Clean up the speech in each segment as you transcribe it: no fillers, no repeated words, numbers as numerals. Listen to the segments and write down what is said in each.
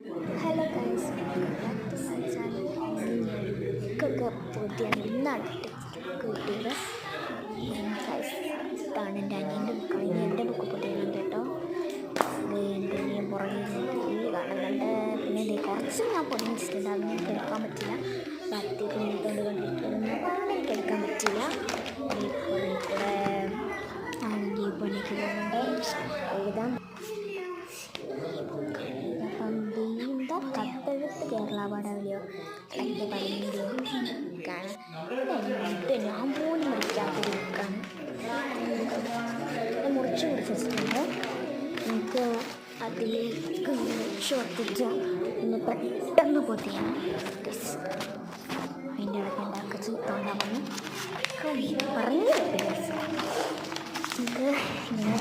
Hello guys, ബുക്കൊക്കെ പൂർത്തിയാണ്. ഇന്നാണ് text book കിട്ടിയത്. ഗൈസ്, ഇതാണ് എൻ്റെ അനിയൻ്റെ ബുക്കാണ്. ഇനി എൻ്റെ ബുക്ക് പൊതിയുന്നുണ്ട് കേട്ടോ. എൻ്റെ അനിയൻ പുറകിൽ ഫുള്ള് കാണുന്നുണ്ട്. പിന്നെ ഇത് കുറച്ച് ഞാൻ പൊതിഞ്ഞിട്ടുണ്ട്. അതൊന്നും എനിക്ക് എടുക്കാൻ പറ്റില്ല. ഭക്തി കുഞ്ഞിത്തോണ്ട് കണ്ടിട്ടൊന്നും എനിക്ക് എടുക്കാൻ പറ്റില്ല. ഈ കുറേ കൂടെ ആണെങ്കിൽ പണിക്ക് പോകുന്നുണ്ട്. എഴുതാൻ കത്തെഴുത്ത് കേരള പാഠാവലിയോ അതിൻ്റെ പതിനഞ്ചോ ബുക്കാണ്. ഞാൻ പോലും പഠിക്കാത്തൊരു ബുക്കാണ്. മുറിച്ച് വെച്ചിട്ടുണ്ട്. എനിക്ക് അതിലേക്ക് മുറിച്ച് ഒട്ടിച്ച് ഒന്ന് പെട്ടെന്ന് പൊതിയാണ്. അതിൻ്റെ ഇടയ്ക്ക് ഉണ്ടാക്കുക ചീത്തോണ്ടാവുന്നു പറഞ്ഞു ഇത് ഇങ്ങനെ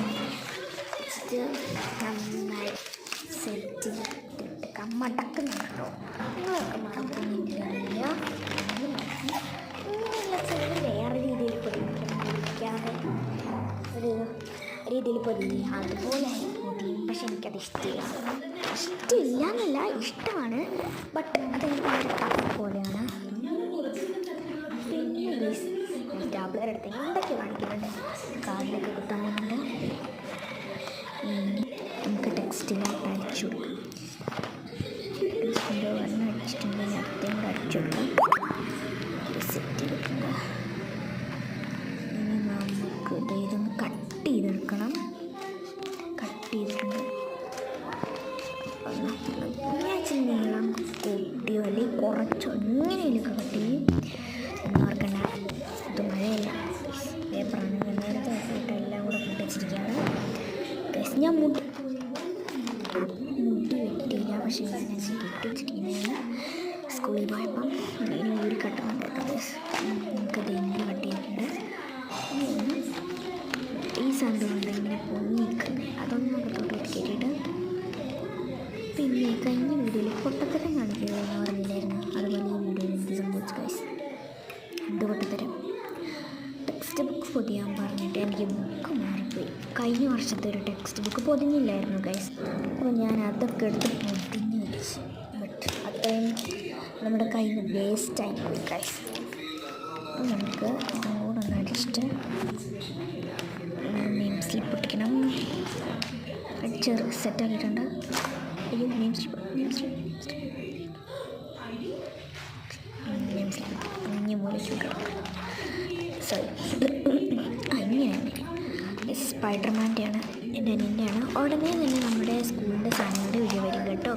വെച്ചിട്ട് നന്നായി സെറ്റ് ചെയ്തിട്ട് മടക്കുന്നുണ്ടോ. നിങ്ങളൊക്കെ മറക്കുന്നില്ല. വേറെ രീതിയിൽ പൊതിക്കാതെ ഒരു രീതിയിൽ പൊതിഞ്ഞ് അതുപോലെ പൊതിയും. പക്ഷെ എനിക്കത് ഇഷ്ടമില്ല എന്നല്ല, ഇഷ്ടമാണ്. ബട്ട് അതെനിക്ക് ഭയങ്കര ടഫ് പോലെയാണ്. പിന്നെ സ്റ്റാപ്ലർ എടുത്ത് എന്തൊക്കെ കാണിക്കുന്നുണ്ട്. കാർഡിലൊക്കെ കുത്താൻ പോകുന്നുണ്ട്. നമുക്ക് ടെക്സ്റ്റിലായിട്ട് അടിച്ചു കൊടുക്കാം. ടെക്സ്റ്റിൻ്റെ ഒരെണ്ണം അടിച്ചിട്ടുണ്ടെങ്കിൽ അടുത്തേം കൂടെ അടിച്ചു കൊടുക്കാം. സെറ്റ് ചെയ്തിട്ടുണ്ട്. ഇനി നമുക്ക് ഇതൊന്ന് കട്ട് ചെയ്തെടുക്കണം. കട്ട് ചെയ്തിട്ടുണ്ട്. ഞാൻ നീളം കൂട്ടിയോ അല്ലെങ്കിൽ കുറച്ചോ എങ്ങനെയൊക്കെ കട്ട് ചെയ്യും എന്ന് ഓർക്കണ്ട. ഇത് മഴയല്ല, പേപ്പറാണ്. ഞാൻ നേരത്തെ ആക്കിയിട്ട് എല്ലാം കൂടെ കൂട്ടി വെച്ചിരിക്കുകയാണ്. ഞാൻ മുടി വെട്ടിയില്ല, പക്ഷേ ഞാൻ കെട്ടി വെച്ചിരിക്കുന്നതാണ്. സ്കൂളിൽ പോയപ്പം ഇനി ഒരു കട്ടുന്നുണ്ട് കേട്ടോ. നമുക്കത് ഇങ്ങനെ കട്ട് ചെയ്തിട്ടുണ്ട്. ഈ സാധനം കൊണ്ട് ഇങ്ങനെ പൊങ്ങി നിൽക്കുന്നത് അതൊന്നും നമുക്ക് തൊട്ട് കയറ്റിയിട്ട്. പിന്നെ കഴിഞ്ഞ വീഡിയോയിൽ പൊട്ടത്തരം കാണിക്കുക എന്ന് പറഞ്ഞില്ലായിരുന്നു. അതുപോലെ ഈ വീഡിയോയിൽ എന്ത് സംഭവിച്ചു ഗൈസ്? എന്ത് പൊട്ടത്തരം? ടെക്സ്റ്റ് ബുക്ക് പൊതിയാൻ പറഞ്ഞിട്ട് എനിക്ക് ബുക്ക് മാറിപ്പോയി. കഴിഞ്ഞ വർഷത്തെ ഒരു ടെക്സ്റ്റ് ബുക്ക് പൊതിഞ്ഞില്ലായിരുന്നു ഗൈസ്. അപ്പോൾ ഞാൻ അതൊക്കെ എടുത്ത് പൊതിഞ്ഞ് വെച്ച്. ബട്ട് അത്രയും നമ്മുടെ കയ്യിൽ നിന്ന് വേസ്റ്റായി പോയി ഗൈസ്. നമുക്ക് കൂടെ ഒന്ന് അടിച്ചിട്ട് നെയിം സ്ലിപ്പ് ഒട്ടിക്കണം. അടിച്ച് സെറ്റാക്കിയിട്ടുണ്ട്. അയ്യോ, നെയിം സ്ലിപ്പ് അഞ്ഞ പോലെ കിടക്കും. സോറി, അങ്ങനെയാണ്. സ്പൈഡർമാൻ്റെയാണ്, എൻ്റെ അനിയൻ്റെയാണ്. ഉടനെ തന്നെ നമ്മുടെ സ്കൂളിൻ്റെ സാധനങ്ങളുടെ വീഡിയോ വരും കേട്ടോ.